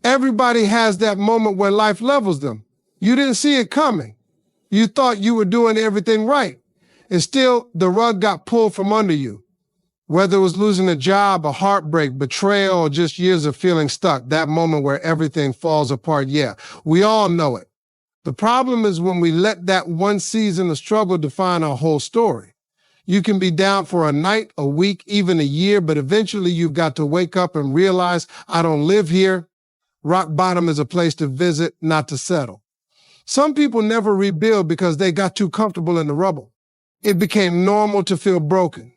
Everybody has that moment where life levels them. You didn't see it coming. You thought you were doing everything right. And still, the rug got pulled from under you. Whether it was losing a job, a heartbreak, betrayal, or just years of feeling stuck, that moment where everything falls apart, yeah, we all know it. The problem is when we let that one season of struggle define our whole story. You can be down for a night, a week, even a year, but eventually you've got to wake up and realize, I don't live here. Rock bottom is a place to visit, not to settle. Some people never rebuild because they got too comfortable in the rubble. It became normal to feel broken,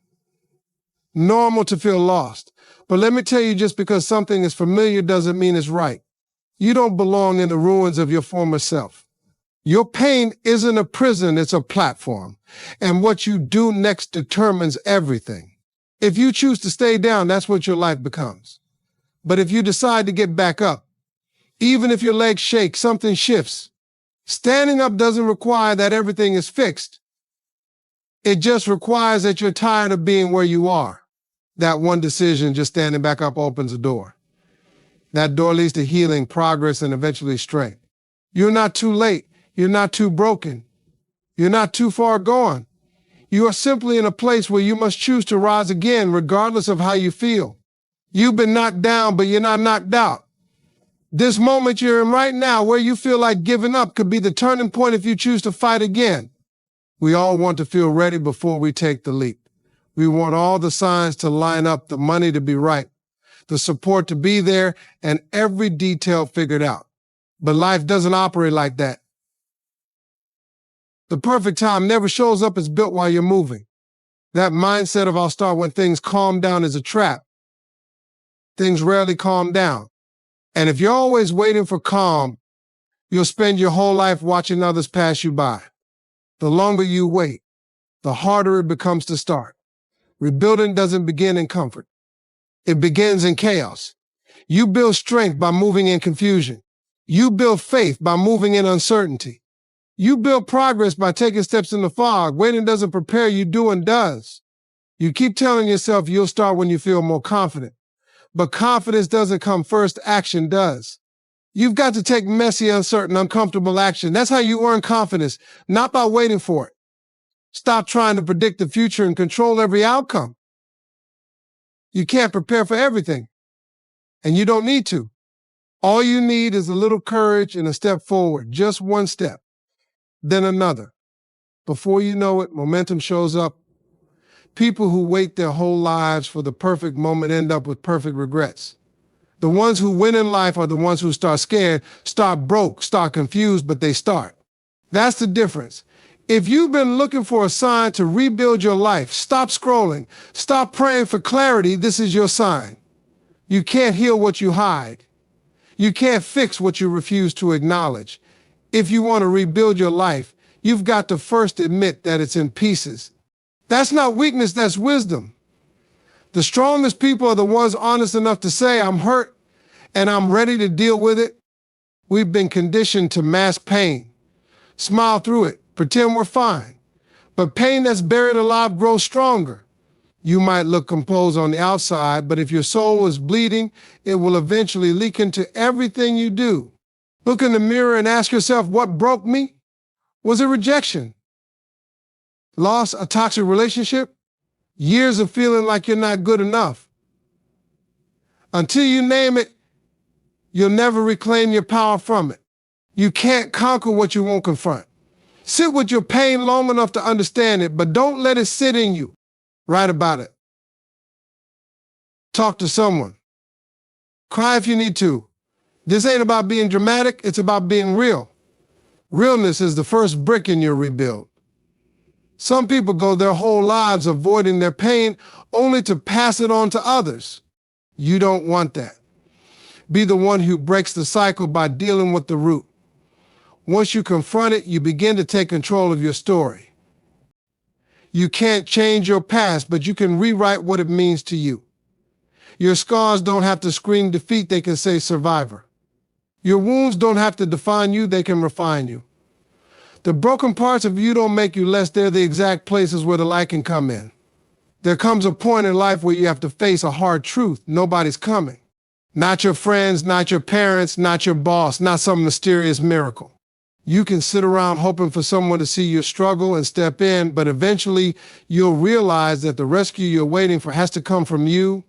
normal to feel lost. But let me tell you, just because something is familiar doesn't mean it's right. You don't belong in the ruins of your former self. Your pain isn't a prison, it's a platform. And what you do next determines everything. If you choose to stay down, that's what your life becomes. But if you decide to get back up, even if your legs shake, something shifts. Standing up doesn't require that everything is fixed. It just requires that you're tired of being where you are. That one decision, just standing back up, opens a door. That door leads to healing, progress, and eventually strength. You're not too late. You're not too broken. You're not too far gone. You are simply in a place where you must choose to rise again, regardless of how you feel. You've been knocked down, but you're not knocked out. This moment you're in right now, where you feel like giving up, could be the turning point if you choose to fight again. We all want to feel ready before we take the leap. We want all the signs to line up, the money to be right, the support to be there, and every detail figured out. But life doesn't operate like that. The perfect time never shows up, it's built while you're moving. That mindset of I'll start when things calm down is a trap. Things rarely calm down. And if you're always waiting for calm, you'll spend your whole life watching others pass you by. The longer you wait, the harder it becomes to start. Rebuilding doesn't begin in comfort. It begins in chaos. You build strength by moving in confusion. You build faith by moving in uncertainty. You build progress by taking steps in the fog. Waiting doesn't prepare you, doing does. You keep telling yourself you'll start when you feel more confident. But confidence doesn't come first, action does. You've got to take messy, uncertain, uncomfortable action. That's how you earn confidence, not by waiting for it. Stop trying to predict the future and control every outcome. You can't prepare for everything, and you don't need to. All you need is a little courage and a step forward, just one step, then another. Before you know it, momentum shows up. People who wait their whole lives for the perfect moment end up with perfect regrets. The ones who win in life are the ones who start scared, start broke, start confused, but they start. That's the difference. If you've been looking for a sign to rebuild your life, stop scrolling, stop praying for clarity, this is your sign. You can't heal what you hide. You can't fix what you refuse to acknowledge. If you want to rebuild your life, you've got to first admit that it's in pieces. That's not weakness, that's wisdom. The strongest people are the ones honest enough to say, I'm hurt and I'm ready to deal with it. We've been conditioned to mask pain, smile through it, pretend we're fine. But pain that's buried alive grows stronger. You might look composed on the outside, but if your soul is bleeding, it will eventually leak into everything you do. Look in the mirror and ask yourself, what broke me? Was it rejection? Loss, a toxic relationship? Years of feeling like you're not good enough. Until you name it, you'll never reclaim your power from it. You can't conquer what you won't confront. Sit with your pain long enough to understand it, but don't let it sit in you. Write about it. Talk to someone. Cry if you need to. This ain't about being dramatic, it's about being real. Realness is the first brick in your rebuild. Some people go their whole lives avoiding their pain only to pass it on to others. You don't want that. Be the one who breaks the cycle by dealing with the root. Once you confront it, you begin to take control of your story. You can't change your past, but you can rewrite what it means to you. Your scars don't have to scream defeat, they can say survivor. Your wounds don't have to define you, they can refine you. The broken parts of you don't make you less, they're the exact places where the light can come in. There comes a point in life where you have to face a hard truth. Nobody's coming. Not your friends, not your parents, not your boss, not some mysterious miracle. You can sit around hoping for someone to see your struggle and step in, but eventually you'll realize that the rescue you're waiting for has to come from you.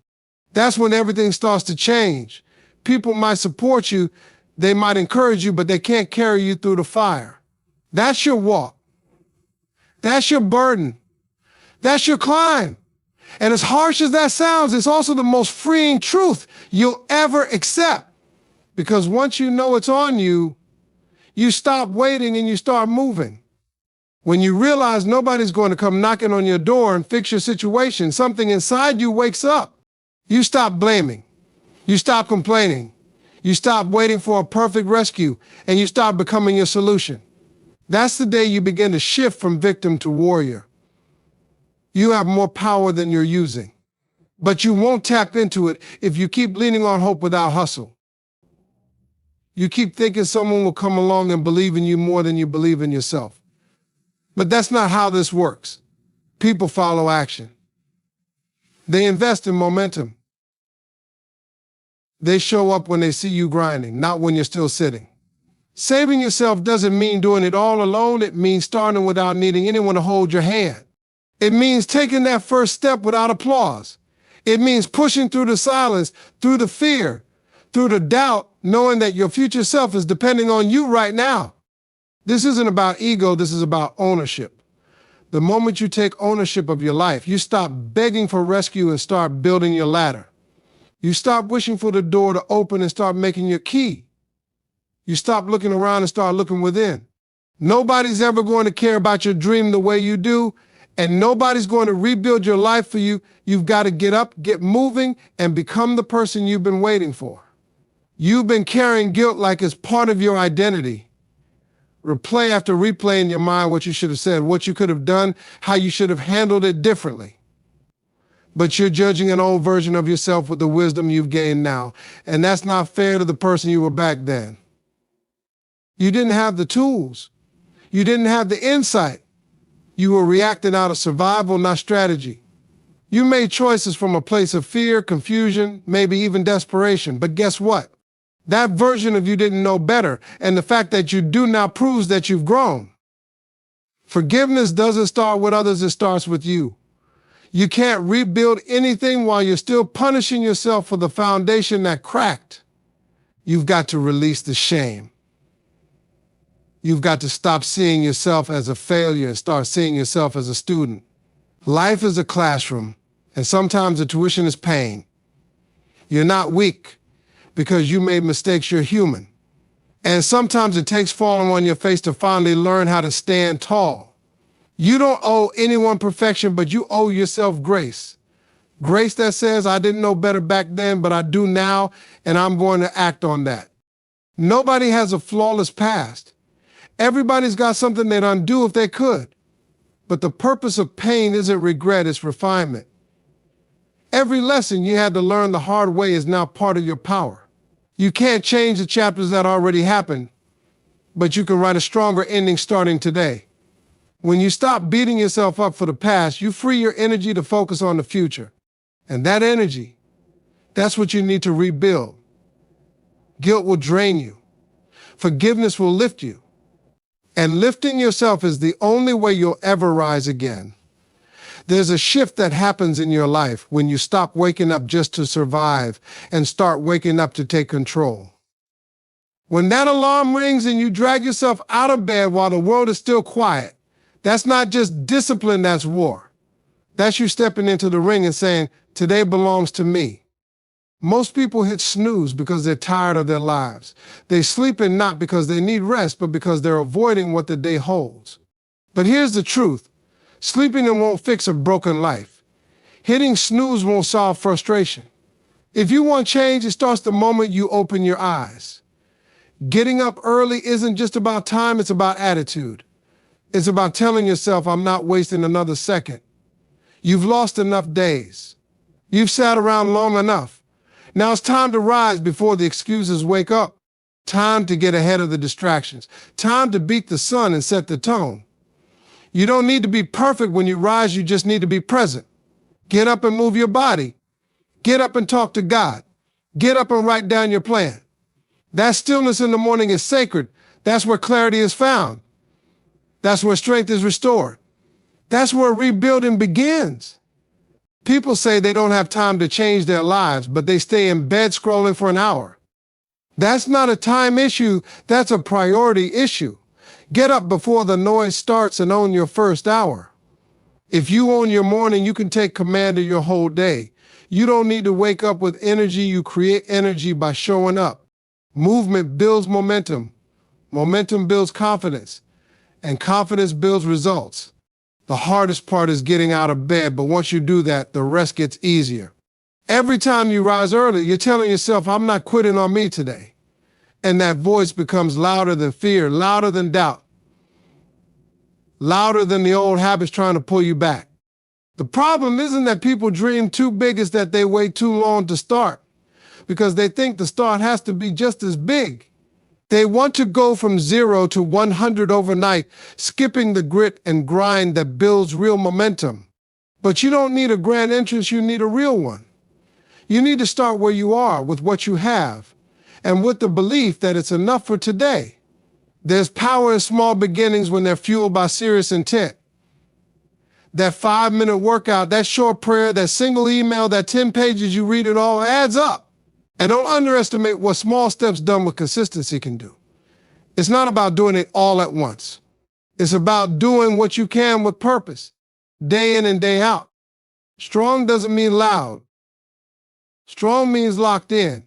That's when everything starts to change. People might support you, they might encourage you, but they can't carry you through the fire. That's your walk. That's your burden. That's your climb. And as harsh as that sounds, it's also the most freeing truth you'll ever accept. Because once you know it's on you, you stop waiting and you start moving. When you realize nobody's going to come knocking on your door and fix your situation, something inside you wakes up. You stop blaming. You stop complaining. You stop waiting for a perfect rescue, and you start becoming your solution. That's the day you begin to shift from victim to warrior. You have more power than you're using, but you won't tap into it if you keep leaning on hope without hustle. You keep thinking someone will come along and believe in you more than you believe in yourself. But that's not how this works. People follow action. They invest in momentum. They show up when they see you grinding, not when you're still sitting. Saving yourself doesn't mean doing it all alone. It means starting without needing anyone to hold your hand. It means taking that first step without applause. It means pushing through the silence, through the fear, through the doubt, knowing that your future self is depending on you right now. This isn't about ego, this is about ownership. The moment you take ownership of your life, you stop begging for rescue and start building your ladder. You stop wishing for the door to open and start making your key. You stop looking around and start looking within. Nobody's ever going to care about your dream the way you do, and nobody's going to rebuild your life for you. You've got to get up, get moving, and become the person you've been waiting for. You've been carrying guilt like it's part of your identity. Replay after replay in your mind what you should have said, what you could have done, how you should have handled it differently. But you're judging an old version of yourself with the wisdom you've gained now, and that's not fair to the person you were back then. You didn't have the tools. You didn't have the insight. You were reacting out of survival, not strategy. You made choices from a place of fear, confusion, maybe even desperation. But guess what? That version of you didn't know better, and the fact that you do now proves that you've grown. Forgiveness doesn't start with others, it starts with you. You can't rebuild anything while you're still punishing yourself for the foundation that cracked. You've got to release the shame. You've got to stop seeing yourself as a failure and start seeing yourself as a student. Life is a classroom, and sometimes the tuition is pain. You're not weak. Because you made mistakes, you're human. And sometimes it takes falling on your face to finally learn how to stand tall. You don't owe anyone perfection, but you owe yourself grace. Grace that says, I didn't know better back then, but I do now, and I'm going to act on that. Nobody has a flawless past. Everybody's got something they'd undo if they could. But the purpose of pain isn't regret, it's refinement. Every lesson you had to learn the hard way is now part of your power. You can't change the chapters that already happened, but you can write a stronger ending starting today. When you stop beating yourself up for the past, you free your energy to focus on the future. And that energy, that's what you need to rebuild. Guilt will drain you. Forgiveness will lift you. And lifting yourself is the only way you'll ever rise again. There's a shift that happens in your life when you stop waking up just to survive and start waking up to take control. When that alarm rings and you drag yourself out of bed while the world is still quiet, that's not just discipline, that's war. That's you stepping into the ring and saying, today belongs to me. Most people hit snooze because they're tired of their lives. They sleep in not because they need rest, but because they're avoiding what the day holds. But here's the truth. Sleeping in won't fix a broken life. Hitting snooze won't solve frustration. If you want change, it starts the moment you open your eyes. Getting up early isn't just about time, it's about attitude. It's about telling yourself, I'm not wasting another second. You've lost enough days. You've sat around long enough. Now it's time to rise before the excuses wake up. Time to get ahead of the distractions. Time to beat the sun and set the tone. You don't need to be perfect when you rise, you just need to be present. Get up and move your body. Get up and talk to God. Get up and write down your plan. That stillness in the morning is sacred. That's where clarity is found. That's where strength is restored. That's where rebuilding begins. People say they don't have time to change their lives, but they stay in bed scrolling for an hour. That's not a time issue, that's a priority issue. Get up before the noise starts and own your first hour. If you own your morning, you can take command of your whole day. You don't need to wake up with energy, you create energy by showing up. Movement builds momentum. Momentum builds confidence. And confidence builds results. The hardest part is getting out of bed, but once you do that, the rest gets easier. Every time you rise early, you're telling yourself, I'm not quitting on me today. And that voice becomes louder than fear, louder than doubt, louder than the old habits trying to pull you back. The problem isn't that people dream too big, it's that they wait too long to start because they think the start has to be just as big. They want to go from 0 to 100 overnight, skipping the grit and grind that builds real momentum. But you don't need a grand entrance, you need a real one. You need to start where you are with what you have and with the belief that it's enough for today. There's power in small beginnings when they're fueled by serious intent. That 5-minute workout, that short prayer, that single email, that 10 pages you read, it all adds up. And don't underestimate what small steps done with consistency can do. It's not about doing it all at once. It's about doing what you can with purpose, day in and day out. Strong doesn't mean loud. Strong means locked in.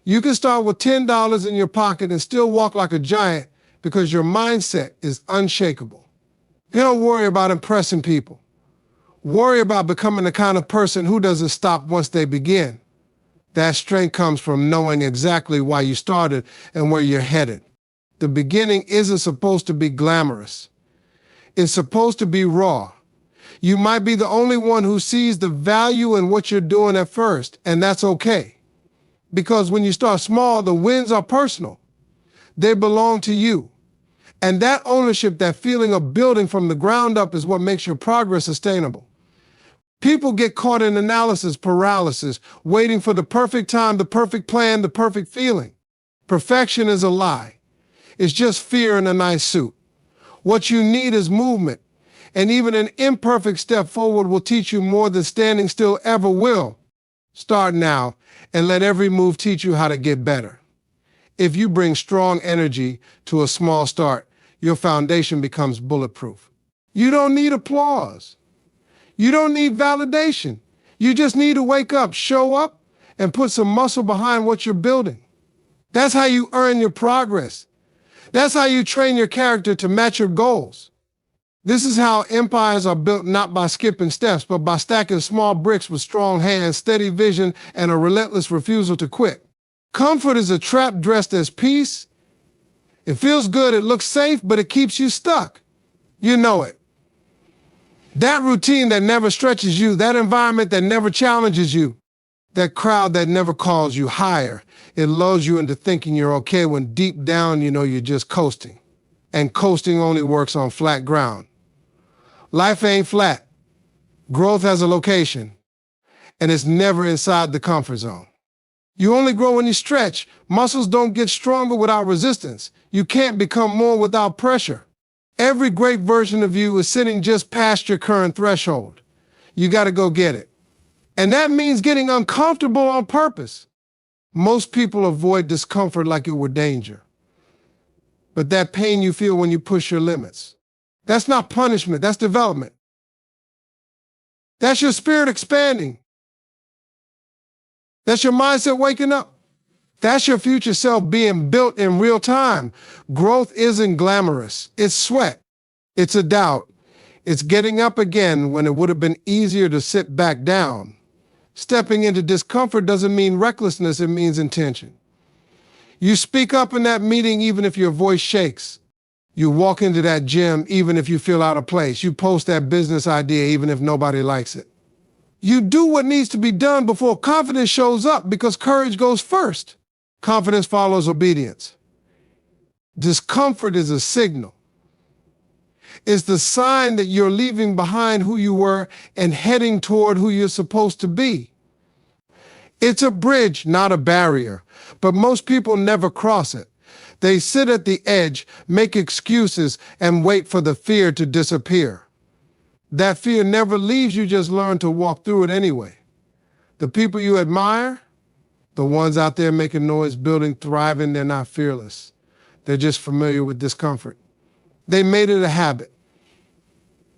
You can start with $10 in your pocket and still walk like a giant because your mindset is unshakable. You don't worry about impressing people. Worry about becoming the kind of person who doesn't stop once they begin. That strength comes from knowing exactly why you started and where you're headed. The beginning isn't supposed to be glamorous. It's supposed to be raw. You might be the only one who sees the value in what you're doing at first, and that's okay. Because when you start small, the wins are personal. They belong to you. And that ownership, that feeling of building from the ground up is what makes your progress sustainable. People get caught in analysis paralysis, waiting for the perfect time, the perfect plan, the perfect feeling. Perfection is a lie. It's just fear in a nice suit. What you need is movement, and even an imperfect step forward will teach you more than standing still ever will. Start now and let every move teach you how to get better. If you bring strong energy to a small start, your foundation becomes bulletproof. You don't need applause. You don't need validation. You just need to wake up, show up, and put some muscle behind what you're building. That's how you earn your progress. That's how you train your character to match your goals. This is how empires are built, not by skipping steps, but by stacking small bricks with strong hands, steady vision, and a relentless refusal to quit. Comfort is a trap dressed as peace. It feels good, it looks safe, but it keeps you stuck. You know it. That routine that never stretches you, that environment that never challenges you, that crowd that never calls you higher, it lulls you into thinking you're okay when deep down you know you're just coasting. And coasting only works on flat ground. Life ain't flat. Growth has a location, and it's never inside the comfort zone. You only grow when you stretch. Muscles don't get stronger without resistance. You can't become more without pressure. Every great version of you is sitting just past your current threshold. You got to go get it. And that means getting uncomfortable on purpose. Most people avoid discomfort like it were danger. But that pain you feel when you push your limits, that's not punishment, that's development. That's your spirit expanding. That's your mindset waking up. That's your future self being built in real time. Growth isn't glamorous. It's sweat. It's a doubt. It's getting up again when it would have been easier to sit back down. Stepping into discomfort doesn't mean recklessness, it means intention. You speak up in that meeting even if your voice shakes. You walk into that gym even if you feel out of place. You post that business idea even if nobody likes it. You do what needs to be done before confidence shows up because courage goes first. Confidence follows obedience. Discomfort is a signal. It's the sign that you're leaving behind who you were and heading toward who you're supposed to be. It's a bridge, not a barrier, but most people never cross it. They sit at the edge, make excuses, and wait for the fear to disappear. That fear never leaves, you just learn to walk through it anyway. The people you admire, the ones out there making noise, building, thriving, they're not fearless. They're just familiar with discomfort. They made it a habit.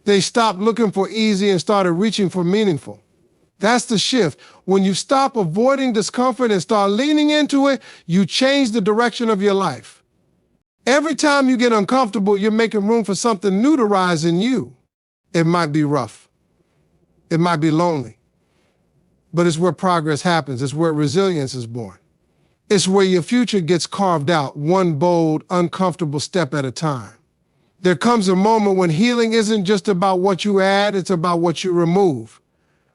They stopped looking for easy and started reaching for meaningful. That's the shift. When you stop avoiding discomfort and start leaning into it, you change the direction of your life. Every time you get uncomfortable, you're making room for something new to rise in you. It might be rough. It might be lonely. But it's where progress happens. It's where resilience is born. It's where your future gets carved out, one bold, uncomfortable step at a time. There comes a moment when healing isn't just about what you add, it's about what you remove.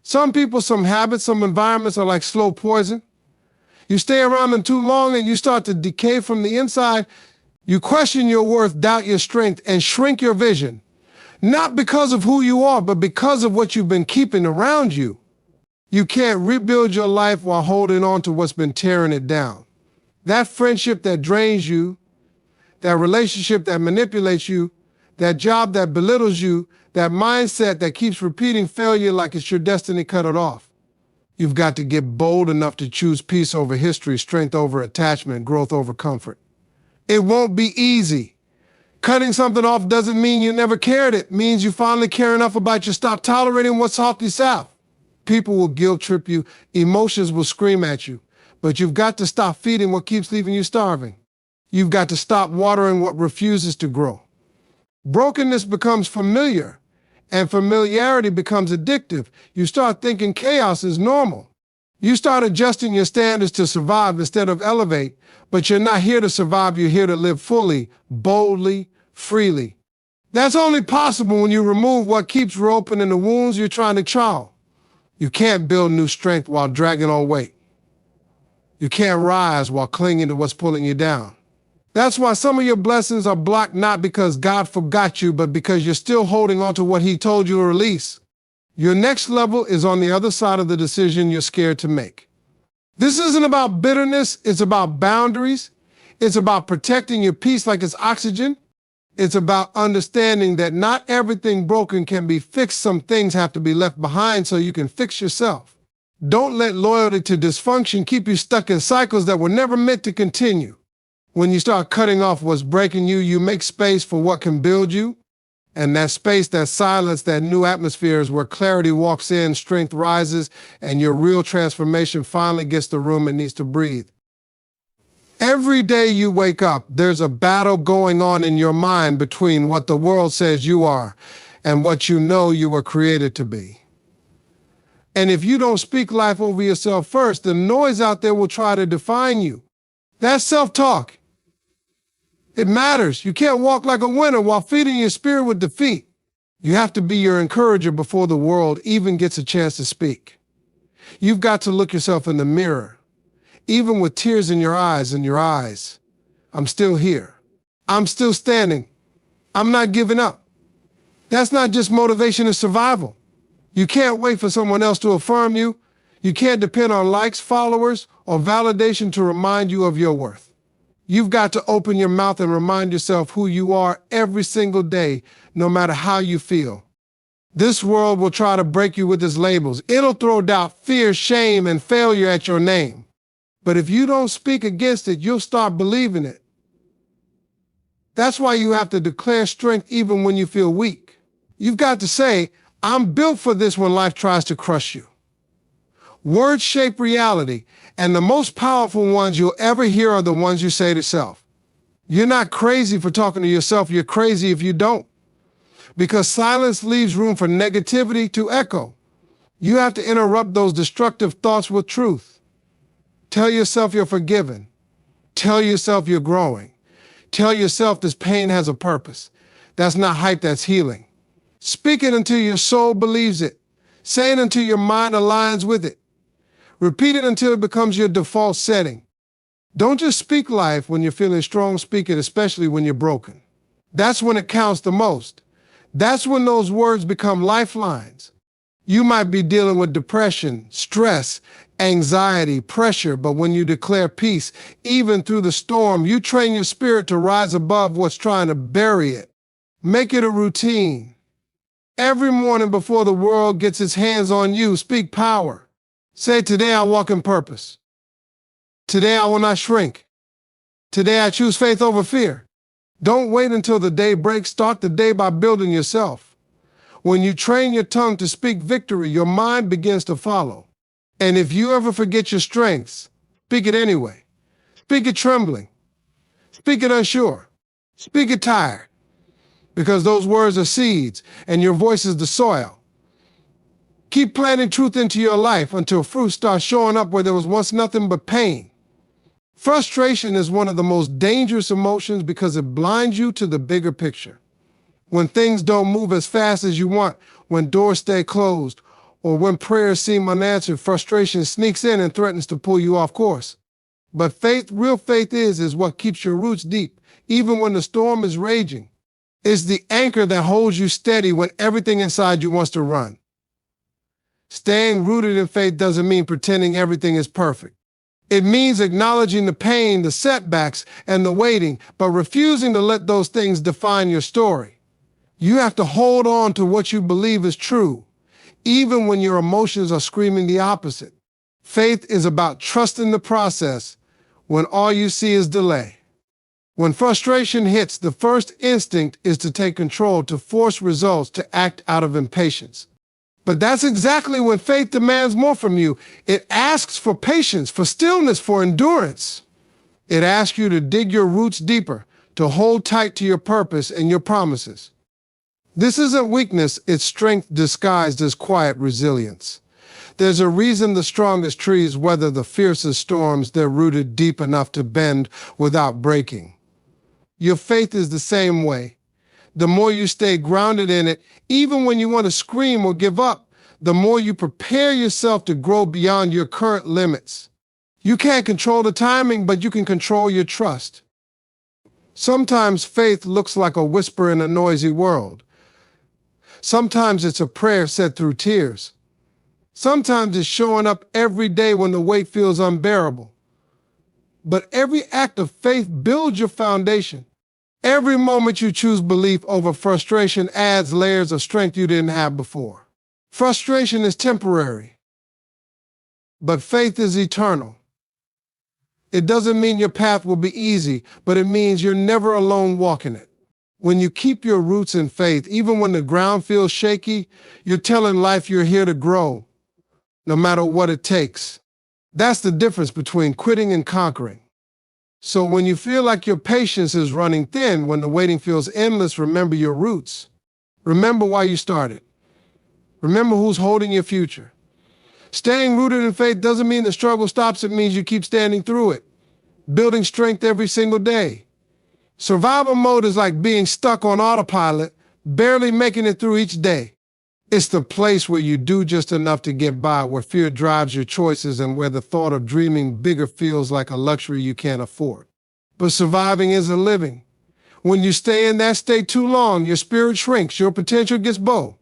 Some people, some habits, some environments are like slow poison. You stay around them too long and you start to decay from the inside. You question your worth, doubt your strength, and shrink your vision. Not because of who you are, but because of what you've been keeping around you. You can't rebuild your life while holding on to what's been tearing it down. That friendship that drains you, that relationship that manipulates you, that job that belittles you, that mindset that keeps repeating failure like it's your destiny, cut it off. You've got to get bold enough to choose peace over history, strength over attachment, growth over comfort. It won't be easy. Cutting something off doesn't mean you never cared. It means you finally care enough about you stop tolerating what's salty south. People will guilt trip you. Emotions will scream at you. But you've got to stop feeding what keeps leaving you starving. You've got to stop watering what refuses to grow. Brokenness becomes familiar, and familiarity becomes addictive. You start thinking chaos is normal. You start adjusting your standards to survive instead of elevate, but you're not here to survive, you're here to live fully, boldly, freely. That's only possible when you remove what keeps reopening the wounds you're trying to chow. You can't build new strength while dragging on weight. You can't rise while clinging to what's pulling you down. That's why some of your blessings are blocked not because God forgot you, but because you're still holding on to what He told you to release. Your next level is on the other side of the decision you're scared to make. This isn't about bitterness, it's about boundaries. It's about protecting your peace like it's oxygen. It's about understanding that not everything broken can be fixed. Some things have to be left behind so you can fix yourself. Don't let loyalty to dysfunction keep you stuck in cycles that were never meant to continue. When you start cutting off what's breaking you, you make space for what can build you. And that space, that silence, that new atmosphere is where clarity walks in, strength rises, and your real transformation finally gets the room it needs to breathe. Every day you wake up, there's a battle going on in your mind between what the world says you are and what you know you were created to be. And if you don't speak life over yourself first, the noise out there will try to define you. That's self-talk. It matters. You can't walk like a winner while feeding your spirit with defeat. You have to be your encourager before the world even gets a chance to speak. You've got to look yourself in the mirror, even with tears in your eyes, I'm still here. I'm still standing. I'm not giving up. That's not just motivation, it's survival. You can't wait for someone else to affirm you. You can't depend on likes, followers, or validation to remind you of your worth. You've got to open your mouth and remind yourself who you are every single day, no matter how you feel. This world will try to break you with its labels. It'll throw doubt, fear, shame, and failure at your name. But if you don't speak against it, you'll start believing it. That's why you have to declare strength even when you feel weak. You've got to say, I'm built for this when life tries to crush you. Words shape reality, and the most powerful ones you'll ever hear are the ones you say to self. You're not crazy for talking to yourself, you're crazy if you don't. Because silence leaves room for negativity to echo. You have to interrupt those destructive thoughts with truth. Tell yourself you're forgiven. Tell yourself you're growing. Tell yourself this pain has a purpose. That's not hype, that's healing. Speak it until your soul believes it. Say it until your mind aligns with it. Repeat it until it becomes your default setting. Don't just speak life when you're feeling strong, speak it especially when you're broken. That's when it counts the most. That's when those words become lifelines. You might be dealing with depression, stress, anxiety, pressure, but when you declare peace, even through the storm, you train your spirit to rise above what's trying to bury it. Make it a routine. Every morning before the world gets its hands on you, speak power. Say, today I walk in purpose. Today I will not shrink. Today I choose faith over fear. Don't wait until the day breaks. Start the day by building yourself. When you train your tongue to speak victory, your mind begins to follow. And if you ever forget your strengths, speak it anyway. Speak it trembling. Speak it unsure. Speak it tired. Because those words are seeds and your voice is the soil. Keep planting truth into your life until fruit starts showing up where there was once nothing but pain. Frustration is one of the most dangerous emotions because it blinds you to the bigger picture. When things don't move as fast as you want, when doors stay closed, or when prayers seem unanswered, frustration sneaks in and threatens to pull you off course. But faith, real faith is what keeps your roots deep, even when the storm is raging. It's the anchor that holds you steady when everything inside you wants to run. Staying rooted in faith doesn't mean pretending everything is perfect. It means acknowledging the pain, the setbacks, and the waiting, but refusing to let those things define your story. You have to hold on to what you believe is true, even when your emotions are screaming the opposite. Faith is about trusting the process when all you see is delay. When frustration hits, the first instinct is to take control, to force results, to act out of impatience. But that's exactly when faith demands more from you. It asks for patience, for stillness, for endurance. It asks you to dig your roots deeper, to hold tight to your purpose and your promises. This isn't weakness, it's strength disguised as quiet resilience. There's a reason the strongest trees weather the fiercest storms. They're rooted deep enough to bend without breaking. Your faith is the same way. The more you stay grounded in it, even when you want to scream or give up, the more you prepare yourself to grow beyond your current limits. You can't control the timing, but you can control your trust. Sometimes faith looks like a whisper in a noisy world. Sometimes it's a prayer said through tears. Sometimes it's showing up every day when the weight feels unbearable. But every act of faith builds your foundation. Every moment you choose belief over frustration adds layers of strength you didn't have before. Frustration is temporary, but faith is eternal. It doesn't mean your path will be easy, but it means you're never alone walking it. When you keep your roots in faith, even when the ground feels shaky, you're telling life you're here to grow, no matter what it takes. That's the difference between quitting and conquering. So when you feel like your patience is running thin, when the waiting feels endless, remember your roots. Remember why you started. Remember who's holding your future. Staying rooted in faith doesn't mean the struggle stops. It means you keep standing through it, building strength every single day. Survival mode is like being stuck on autopilot, barely making it through each day. It's the place where you do just enough to get by, where fear drives your choices, and where the thought of dreaming bigger feels like a luxury you can't afford. But surviving isn't living. When you stay in that state too long, your spirit shrinks, your potential gets low,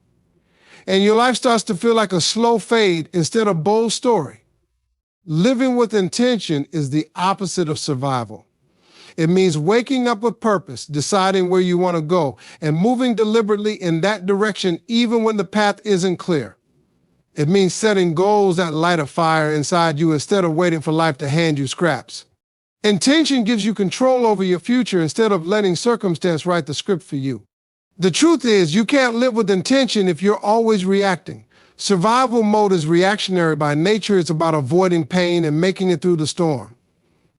and your life starts to feel like a slow fade instead of bold story. Living with intention is the opposite of survival. It means waking up with purpose, deciding where you want to go, and moving deliberately in that direction even when the path isn't clear. It means setting goals that light a fire inside you instead of waiting for life to hand you scraps. Intention gives you control over your future instead of letting circumstance write the script for you. The truth is, you can't live with intention if you're always reacting. Survival mode is reactionary by nature. It's about avoiding pain and making it through the storm.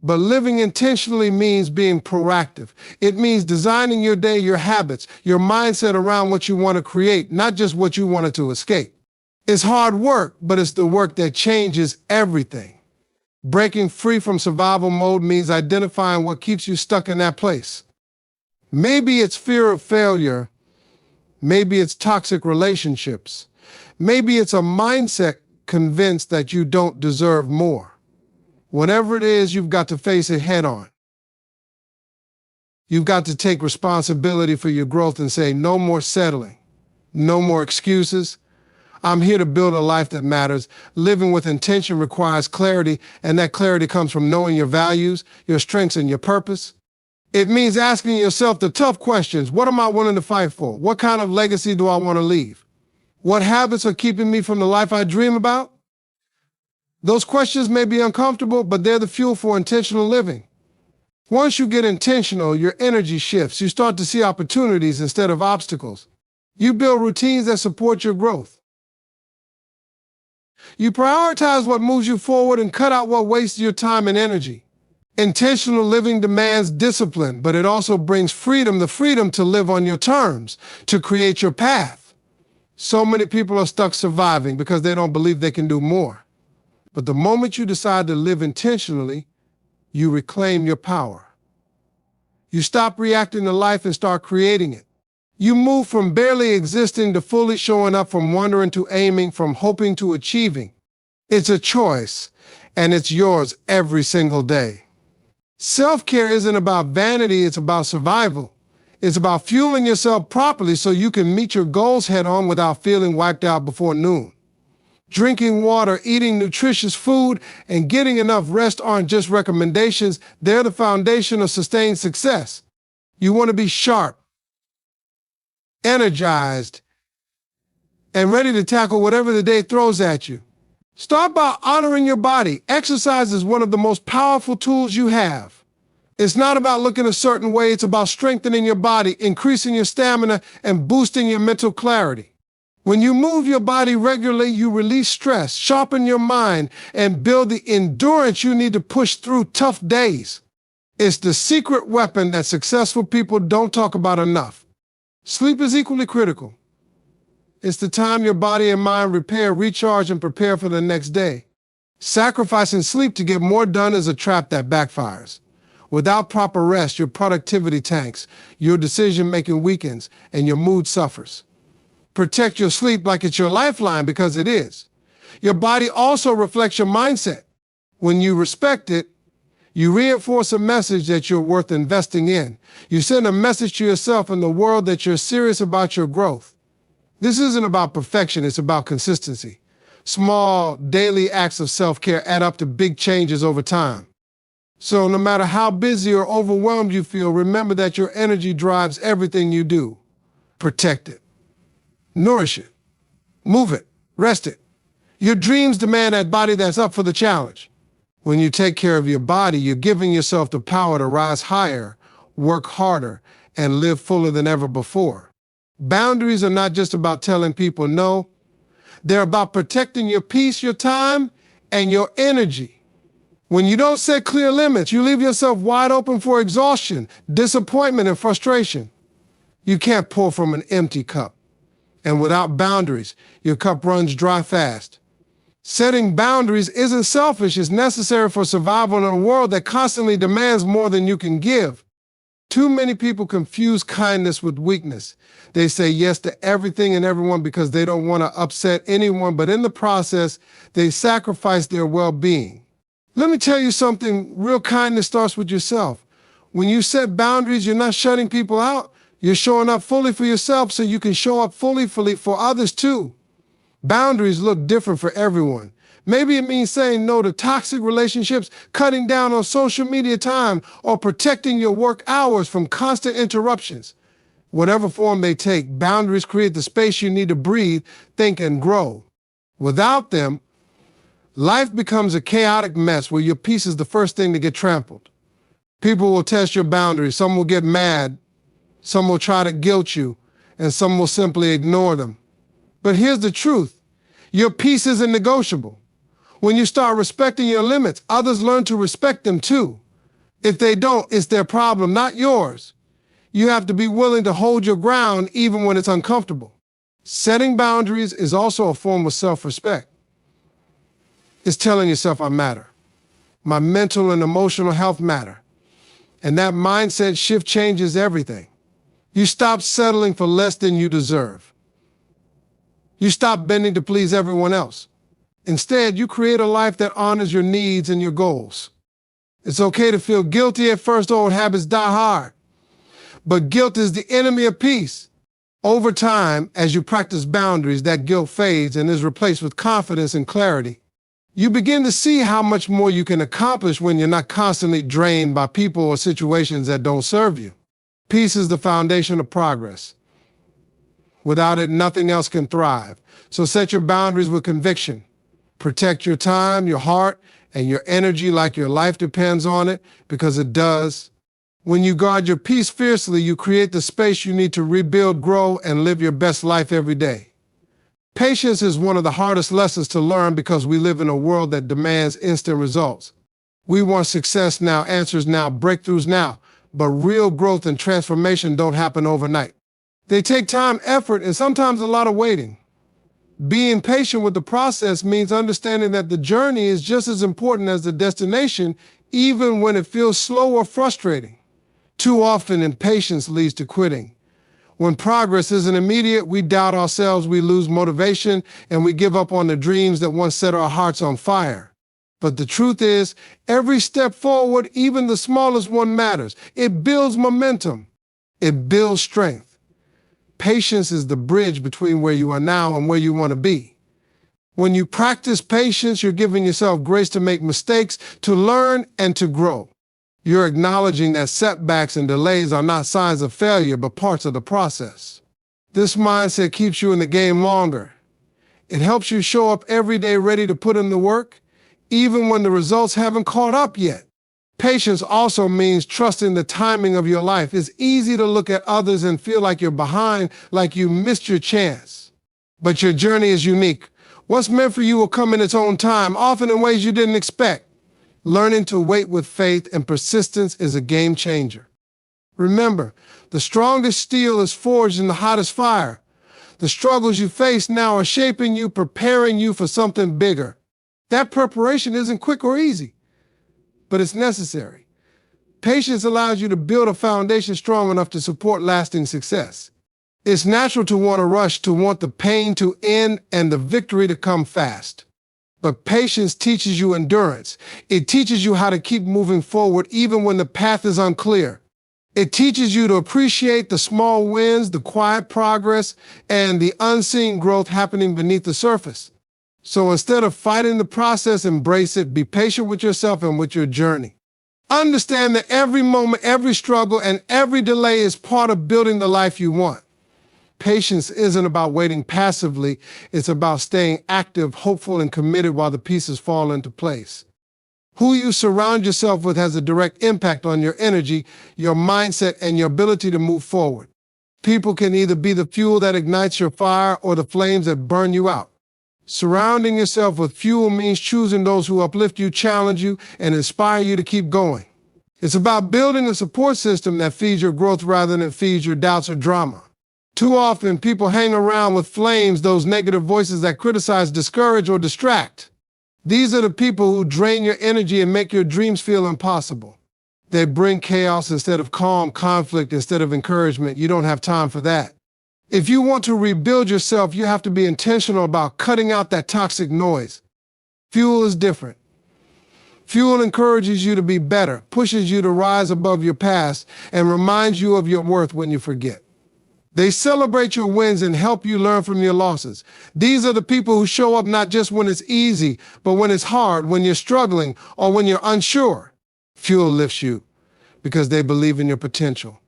But living intentionally means being proactive. It means designing your day, your habits, your mindset around what you want to create, not just what you wanted to escape. It's hard work, but it's the work that changes everything. Breaking free from survival mode means identifying what keeps you stuck in that place. Maybe it's fear of failure. Maybe it's toxic relationships. Maybe it's a mindset convinced that you don't deserve more. Whatever it is, you've got to face it head on. You've got to take responsibility for your growth and say, no more settling, no more excuses. I'm here to build a life that matters. Living with intention requires clarity, and that clarity comes from knowing your values, your strengths, and your purpose. It means asking yourself the tough questions. What am I willing to fight for? What kind of legacy do I want to leave? What habits are keeping me from the life I dream about? Those questions may be uncomfortable, but they're the fuel for intentional living. Once you get intentional, your energy shifts. You start to see opportunities instead of obstacles. You build routines that support your growth. You prioritize what moves you forward and cut out what wastes your time and energy. Intentional living demands discipline, but it also brings freedom, the freedom to live on your terms, to create your path. So many people are stuck surviving because they don't believe they can do more. But the moment you decide to live intentionally, you reclaim your power. You stop reacting to life and start creating it. You move from barely existing to fully showing up, from wondering to aiming, from hoping to achieving. It's a choice, and it's yours every single day. Self-care isn't about vanity, it's about survival. It's about fueling yourself properly so you can meet your goals head-on without feeling wiped out before noon. Drinking water, eating nutritious food, and getting enough rest aren't just recommendations, they're the foundation of sustained success. You want to be sharp, energized, and ready to tackle whatever the day throws at you. Start by honoring your body. Exercise is one of the most powerful tools you have. It's not about looking a certain way, it's about strengthening your body, increasing your stamina, and boosting your mental clarity. When you move your body regularly, you release stress, sharpen your mind, and build the endurance you need to push through tough days. It's the secret weapon that successful people don't talk about enough. Sleep is equally critical. It's the time your body and mind repair, recharge, and prepare for the next day. Sacrificing sleep to get more done is a trap that backfires. Without proper rest, your productivity tanks, your decision-making weakens, and your mood suffers. Protect your sleep like it's your lifeline, because it is. Your body also reflects your mindset. When you respect it, you reinforce a message that you're worth investing in. You send a message to yourself and the world that you're serious about your growth. This isn't about perfection, it's about consistency. Small, daily acts of self-care add up to big changes over time. So no matter how busy or overwhelmed you feel, remember that your energy drives everything you do. Protect it. Nourish it. Move it. Rest it. Your dreams demand that body that's up for the challenge. When you take care of your body, you're giving yourself the power to rise higher, work harder, and live fuller than ever before. Boundaries are not just about telling people no. They're about protecting your peace, your time, and your energy. When you don't set clear limits, you leave yourself wide open for exhaustion, disappointment, and frustration. You can't pour from an empty cup. And without boundaries, your cup runs dry fast. Setting boundaries isn't selfish, it's necessary for survival in a world that constantly demands more than you can give. Too many people confuse kindness with weakness. They say yes to everything and everyone because they don't want to upset anyone, but in the process, they sacrifice their well-being. Let me tell you something, real kindness starts with yourself. When you set boundaries, you're not shutting people out. You're showing up fully for yourself so you can show up fully for others too. Boundaries look different for everyone. Maybe it means saying no to toxic relationships, cutting down on social media time, or protecting your work hours from constant interruptions. Whatever form they take, boundaries create the space you need to breathe, think, and grow. Without them, life becomes a chaotic mess where your peace is the first thing to get trampled. People will test your boundaries. Some will get mad. Some will try to guilt you, and some will simply ignore them. But here's the truth. Your peace isn't negotiable. When you start respecting your limits, others learn to respect them too. If they don't, it's their problem, not yours. You have to be willing to hold your ground even when it's uncomfortable. Setting boundaries is also a form of self-respect. It's telling yourself I matter. My mental and emotional health matter. And that mindset shift changes everything. You stop settling for less than you deserve. You stop bending to please everyone else. Instead, you create a life that honors your needs and your goals. It's okay to feel guilty at first. Old habits die hard. But guilt is the enemy of peace. Over time, as you practice boundaries, that guilt fades and is replaced with confidence and clarity. You begin to see how much more you can accomplish when you're not constantly drained by people or situations that don't serve you. Peace is the foundation of progress. Without it, nothing else can thrive. So set your boundaries with conviction. Protect your time, your heart, and your energy like your life depends on it, because it does. When you guard your peace fiercely, you create the space you need to rebuild, grow, and live your best life every day. Patience is one of the hardest lessons to learn because we live in a world that demands instant results. We want success now, answers now, breakthroughs now, but real growth and transformation don't happen overnight. They take time, effort, and sometimes a lot of waiting. Being patient with the process means understanding that the journey is just as important as the destination, even when it feels slow or frustrating. Too often, impatience leads to quitting. When progress isn't immediate, we doubt ourselves, we lose motivation, and we give up on the dreams that once set our hearts on fire. But the truth is, every step forward, even the smallest one, matters. It builds momentum. It builds strength. Patience is the bridge between where you are now and where you want to be. When you practice patience, you're giving yourself grace to make mistakes, to learn, and to grow. You're acknowledging that setbacks and delays are not signs of failure, but parts of the process. This mindset keeps you in the game longer. It helps you show up every day ready to put in the work, even when the results haven't caught up yet. Patience also means trusting the timing of your life. It's easy to look at others and feel like you're behind, like you missed your chance. But your journey is unique. What's meant for you will come in its own time, often in ways you didn't expect. Learning to wait with faith and persistence is a game changer. Remember, the strongest steel is forged in the hottest fire. The struggles you face now are shaping you, preparing you for something bigger. That preparation isn't quick or easy, but it's necessary. Patience allows you to build a foundation strong enough to support lasting success. It's natural to want to rush, to want the pain to end and the victory to come fast. But patience teaches you endurance. It teaches you how to keep moving forward even when the path is unclear. It teaches you to appreciate the small wins, the quiet progress, and the unseen growth happening beneath the surface. So instead of fighting the process, embrace it. Be patient with yourself and with your journey. Understand that every moment, every struggle, and every delay is part of building the life you want. Patience isn't about waiting passively. It's about staying active, hopeful, and committed while the pieces fall into place. Who you surround yourself with has a direct impact on your energy, your mindset, and your ability to move forward. People can either be the fuel that ignites your fire or the flames that burn you out. Surrounding yourself with fuel means choosing those who uplift you, challenge you, and inspire you to keep going. It's about building a support system that feeds your growth rather than feeds your doubts or drama. Too often, people hang around with flames, those negative voices that criticize, discourage, or distract. These are the people who drain your energy and make your dreams feel impossible. They bring chaos instead of calm, conflict instead of encouragement. You don't have time for that. If you want to rebuild yourself, you have to be intentional about cutting out that toxic noise. Fuel is different. Fuel encourages you to be better, pushes you to rise above your past, and reminds you of your worth when you forget. They celebrate your wins and help you learn from your losses. These are the people who show up not just when it's easy, but when it's hard, when you're struggling, or when you're unsure. Fuel lifts you because they believe in your potential.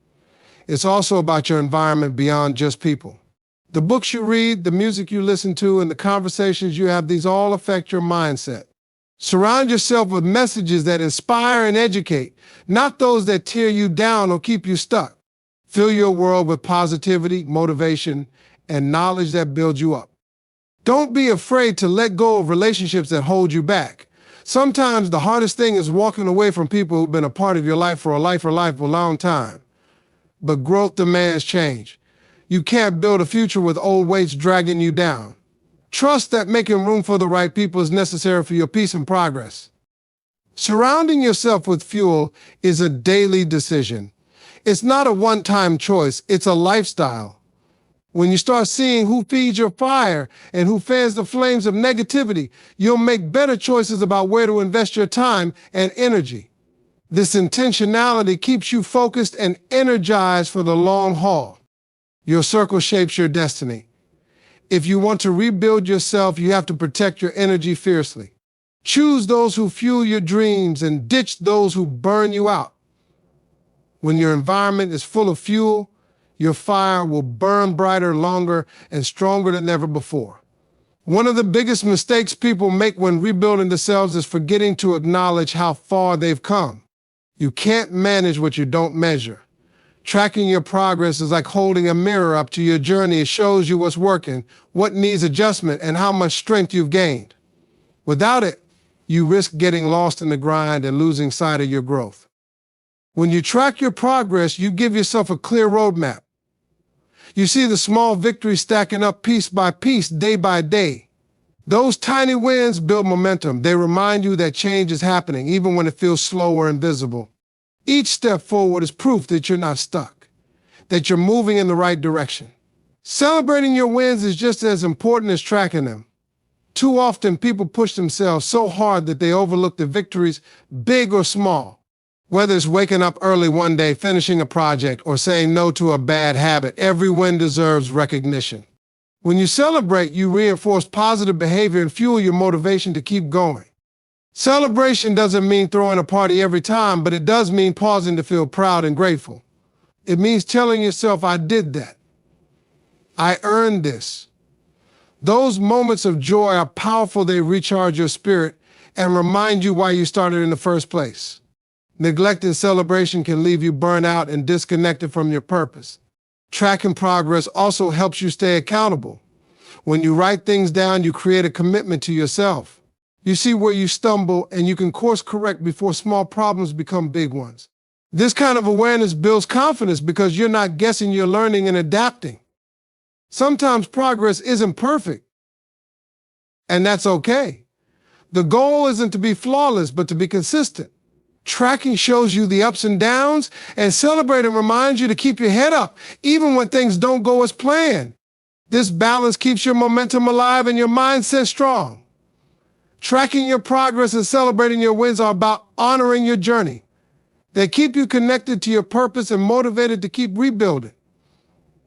It's also about your environment beyond just people. The books you read, the music you listen to, and the conversations you have, these all affect your mindset. Surround yourself with messages that inspire and educate, not those that tear you down or keep you stuck. Fill your world with positivity, motivation, and knowledge that builds you up. Don't be afraid to let go of relationships that hold you back. Sometimes the hardest thing is walking away from people who've been a part of your life for a long time. But growth demands change. You can't build a future with old weights dragging you down. Trust that making room for the right people is necessary for your peace and progress. Surrounding yourself with fuel is a daily decision. It's not a one-time choice, it's a lifestyle. When you start seeing who feeds your fire and who fans the flames of negativity, you'll make better choices about where to invest your time and energy. This intentionality keeps you focused and energized for the long haul. Your circle shapes your destiny. If you want to rebuild yourself, you have to protect your energy fiercely. Choose those who fuel your dreams and ditch those who burn you out. When your environment is full of fuel, your fire will burn brighter, longer, and stronger than ever before. One of the biggest mistakes people make when rebuilding themselves is forgetting to acknowledge how far they've come. You can't manage what you don't measure. Tracking your progress is like holding a mirror up to your journey. It shows you what's working, what needs adjustment, and how much strength you've gained. Without it, you risk getting lost in the grind and losing sight of your growth. When you track your progress, you give yourself a clear roadmap. You see the small victories stacking up piece by piece, day by day. Those tiny wins build momentum. They remind you that change is happening, even when it feels slow or invisible. Each step forward is proof that you're not stuck, that you're moving in the right direction. Celebrating your wins is just as important as tracking them. Too often, people push themselves so hard that they overlook the victories, big or small. Whether it's waking up early one day, finishing a project, or saying no to a bad habit, every win deserves recognition. When you celebrate, you reinforce positive behavior and fuel your motivation to keep going. Celebration doesn't mean throwing a party every time, but it does mean pausing to feel proud and grateful. It means telling yourself, I did that. I earned this. Those moments of joy are powerful. They recharge your spirit and remind you why you started in the first place. Neglecting celebration can leave you burnt out and disconnected from your purpose. Tracking progress also helps you stay accountable. When you write things down, you create a commitment to yourself. You see where you stumble, and you can course correct before small problems become big ones. This kind of awareness builds confidence because you're not guessing, you're learning and adapting. Sometimes progress isn't perfect, and that's okay. The goal isn't to be flawless, but to be consistent. Tracking shows you the ups and downs, and celebrating reminds you to keep your head up, even when things don't go as planned. This balance keeps your momentum alive and your mindset strong. Tracking your progress and celebrating your wins are about honoring your journey. They keep you connected to your purpose and motivated to keep rebuilding,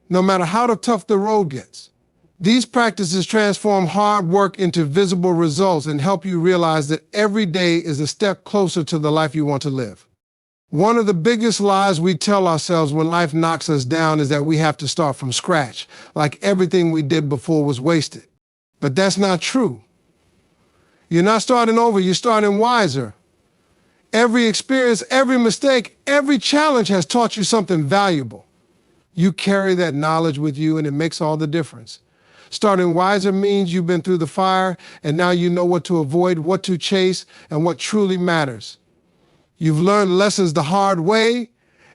no matter how tough the road gets. These practices transform hard work into visible results and help you realize that every day is a step closer to the life you want to live. One of the biggest lies we tell ourselves when life knocks us down is that we have to start from scratch, like everything we did before was wasted. But that's not true. You're not starting over, you're starting wiser. Every experience, every mistake, every challenge has taught you something valuable. You carry that knowledge with you, and it makes all the difference. Starting wiser means you've been through the fire, and now you know what to avoid, what to chase, and what truly matters. You've learned lessons the hard way,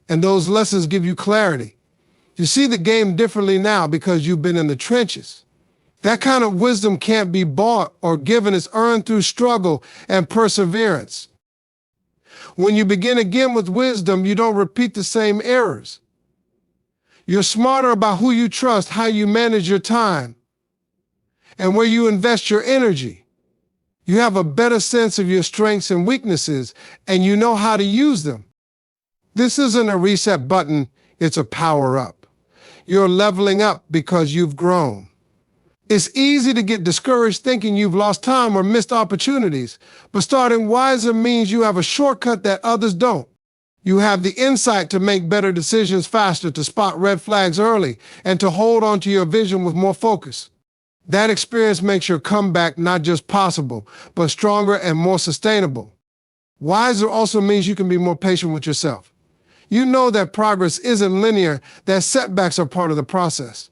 and those lessons give you clarity. You see the game differently now because you've been in the trenches. That kind of wisdom can't be bought or given. It's earned through struggle and perseverance. When you begin again with wisdom, you don't repeat the same errors. You're smarter about who you trust, how you manage your time, and where you invest your energy. You have a better sense of your strengths and weaknesses, and you know how to use them. This isn't a reset button, it's a power up. You're leveling up because you've grown. It's easy to get discouraged thinking you've lost time or missed opportunities, but starting wiser means you have a shortcut that others don't. You have the insight to make better decisions faster, to spot red flags early, and to hold on to your vision with more focus. That experience makes your comeback not just possible, but stronger and more sustainable. Wiser also means you can be more patient with yourself. You know that progress isn't linear, that setbacks are part of the process.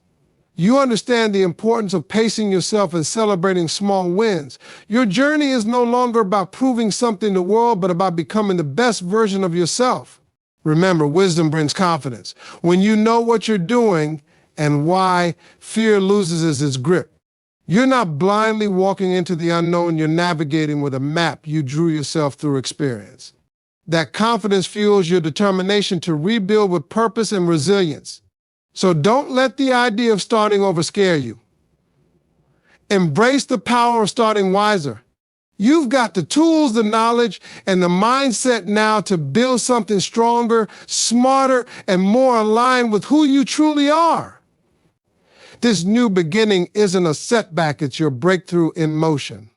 You understand the importance of pacing yourself and celebrating small wins. Your journey is no longer about proving something to the world, but about becoming the best version of yourself. Remember, wisdom brings confidence. When you know what you're doing and why, fear loses its grip. You're not blindly walking into the unknown, you're navigating with a map you drew yourself through experience. That confidence fuels your determination to rebuild with purpose and resilience. So don't let the idea of starting over scare you. Embrace the power of starting wiser. You've got the tools, the knowledge, and the mindset now to build something stronger, smarter, and more aligned with who you truly are. This new beginning isn't a setback, it's your breakthrough in motion.